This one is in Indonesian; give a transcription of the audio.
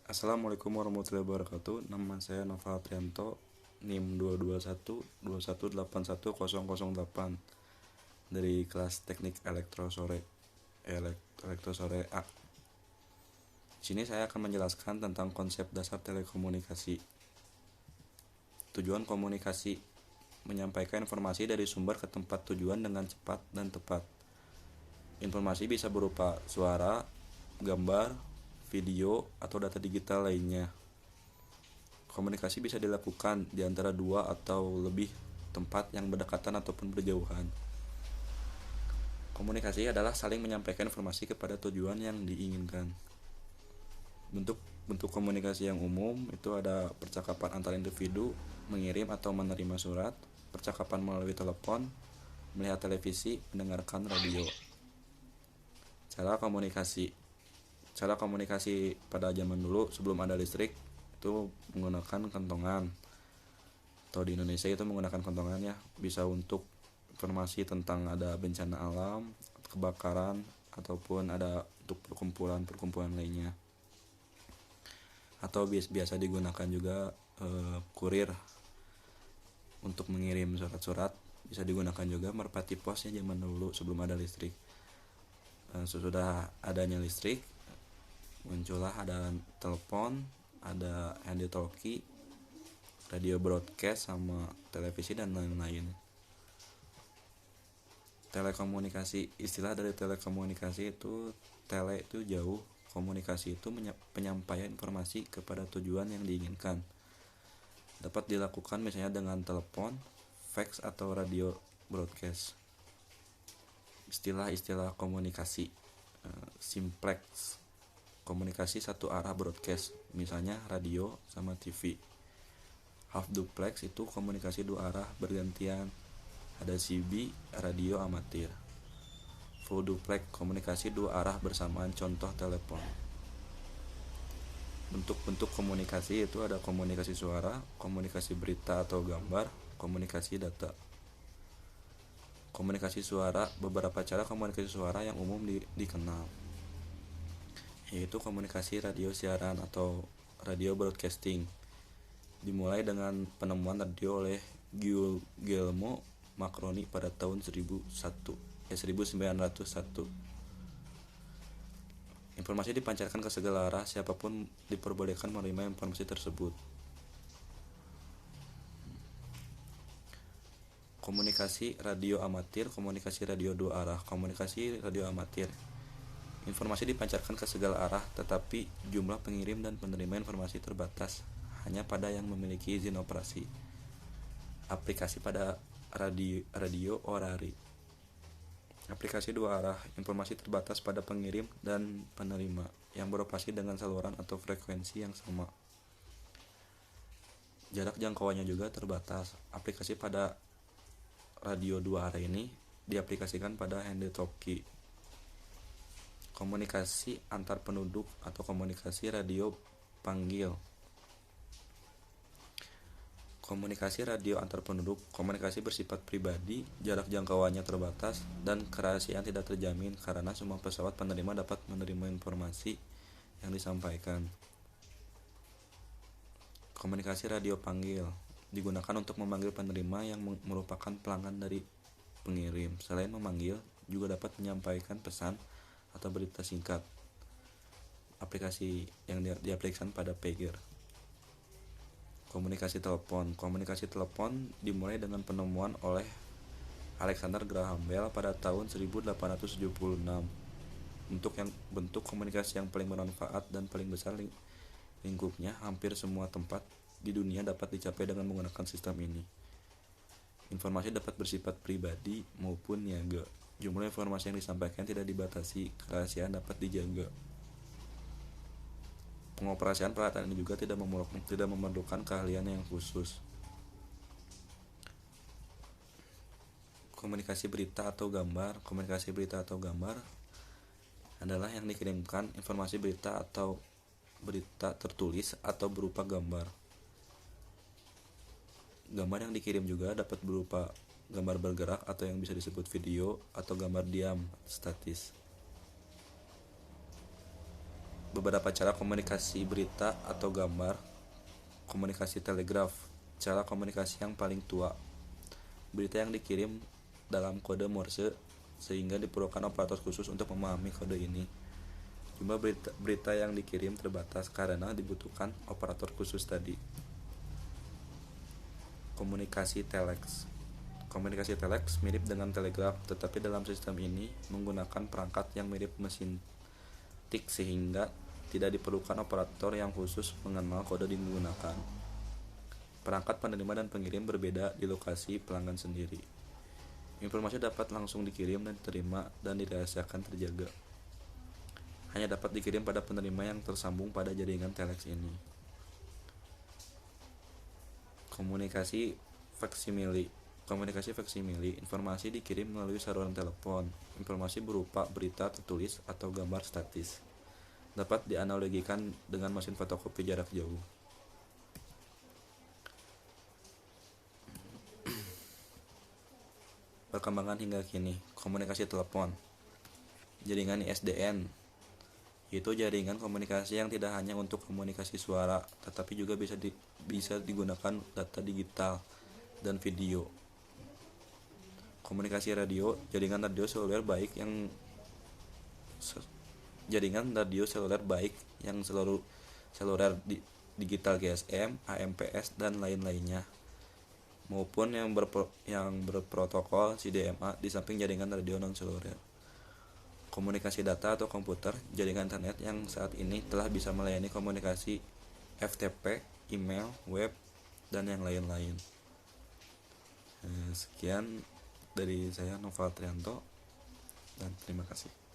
Assalamualaikum warahmatullahi wabarakatuh. Nama saya Nova Trianto, NIM 221 2181008 dari kelas Teknik Elektrosore A. Di sini saya akan menjelaskan tentang konsep dasar telekomunikasi. Tujuan komunikasi: menyampaikan informasi dari sumber ke tempat tujuan dengan cepat dan tepat. Informasi bisa berupa suara, gambar, video, atau data digital lainnya. Komunikasi bisa dilakukan di antara dua atau lebih tempat yang berdekatan ataupun berjauhan. Komunikasi adalah saling menyampaikan informasi kepada tujuan yang diinginkan. Bentuk komunikasi yang umum itu ada percakapan antar individu, mengirim atau menerima surat, percakapan melalui telepon, melihat televisi, mendengarkan radio. Cara komunikasi pada zaman dulu sebelum ada listrik itu menggunakan kentongan, atau di Indonesia itu menggunakan kentongan ya, bisa untuk informasi tentang ada bencana alam, kebakaran, ataupun ada untuk perkumpulan lainnya. Atau biasa digunakan juga kurir untuk mengirim surat-surat, bisa digunakan juga merpati pos ya zaman dulu sebelum ada listrik. Sesudah adanya listrik, muncullah ada telepon, ada handy talkie, radio broadcast, sama televisi dan lain-lain. Telekomunikasi, istilah dari telekomunikasi itu tele itu jauh, komunikasi itu penyampaian informasi kepada tujuan yang diinginkan. Dapat dilakukan misalnya dengan telepon, fax, atau radio broadcast. Istilah-istilah komunikasi: simplex, komunikasi satu arah broadcast, misalnya radio sama TV. Half duplex itu komunikasi dua arah bergantian, ada CB, radio amatir. Full duplex, komunikasi dua arah bersamaan, contoh telepon. Bentuk-bentuk komunikasi itu ada komunikasi suara, komunikasi berita atau gambar, komunikasi data. Komunikasi suara, beberapa cara komunikasi suara yang umum dikenal, yaitu komunikasi radio siaran atau radio broadcasting. Dimulai dengan penemuan radio oleh Guglielmo Marconi pada tahun 1901. Informasi dipancarkan ke segala arah, siapapun diperbolehkan menerima informasi tersebut. Komunikasi radio amatir, komunikasi radio dua arah. Komunikasi radio amatir, informasi dipancarkan ke segala arah, tetapi jumlah pengirim dan penerima informasi terbatas hanya pada yang memiliki izin operasi. Aplikasi pada radio orari. Aplikasi dua arah, informasi terbatas pada pengirim dan penerima yang beroperasi dengan saluran atau frekuensi yang sama. Jarak jangkauannya juga terbatas. Aplikasi pada radio dua arah ini diaplikasikan pada handy talkie. Komunikasi antar penduduk atau komunikasi radio panggil. Komunikasi radio antar penduduk, komunikasi bersifat pribadi, jarak jangkauannya terbatas, dan kerahasiaan tidak terjamin karena semua pesawat penerima dapat menerima informasi yang disampaikan. Komunikasi radio panggil digunakan untuk memanggil penerima yang merupakan pelanggan dari pengirim. Selain memanggil, juga dapat menyampaikan pesan atau berita singkat. Aplikasi yang diaplikasikan pada pager. Komunikasi telepon. Komunikasi telepon dimulai dengan penemuan oleh Alexander Graham Bell pada tahun 1876. Bentuk komunikasi yang paling bermanfaat dan paling besar lingkupnya, hampir semua tempat di dunia dapat dicapai dengan menggunakan sistem ini. Informasi dapat bersifat pribadi maupun niaga. Jumlah informasi yang disampaikan tidak dibatasi, kerahasiaan dapat dijaga. Pengoperasian peralatan ini juga tidak memerlukan keahlian yang khusus. Komunikasi berita atau gambar. Komunikasi berita atau gambar adalah yang dikirimkan informasi berita atau berita tertulis atau berupa gambar. Gambar yang dikirim juga dapat berupa gambar bergerak atau yang bisa disebut video, atau gambar diam statis. Beberapa cara komunikasi berita atau gambar. Komunikasi telegraf, cara komunikasi yang paling tua. Berita yang dikirim dalam kode Morse sehingga diperlukan operator khusus untuk memahami kode ini. Jumlah berita yang dikirim terbatas karena dibutuhkan operator khusus tadi. Komunikasi telex. Komunikasi telex mirip dengan telegraf, tetapi dalam sistem ini menggunakan perangkat yang mirip mesin tik sehingga tidak diperlukan operator yang khusus mengenal kode digunakan. Perangkat penerima dan pengirim berbeda di lokasi pelanggan sendiri. Informasi dapat langsung dikirim dan diterima dan dirahasiakan terjaga. Hanya dapat dikirim pada penerima yang tersambung pada jaringan telex ini. Komunikasi faksimili. Komunikasi faksimili, informasi dikirim melalui saluran telepon. Informasi berupa berita tertulis atau gambar statis. Dapat dianalogikan dengan mesin fotokopi jarak jauh. Perkembangan hingga kini. Komunikasi telepon. Jaringan ISDN, yaitu jaringan komunikasi yang tidak hanya untuk komunikasi suara, tetapi juga bisa digunakan data digital dan video. Komunikasi radio, jaringan radio seluler baik yang seluler digital GSM, AMPS dan lain-lainnya, maupun yang berprotokol CDMA di samping jaringan radio non seluler. Komunikasi data atau komputer, jaringan internet yang saat ini telah bisa melayani komunikasi FTP, email, web, dan yang lain-lain. Sekian dari saya, Noval Trianto, dan terima kasih.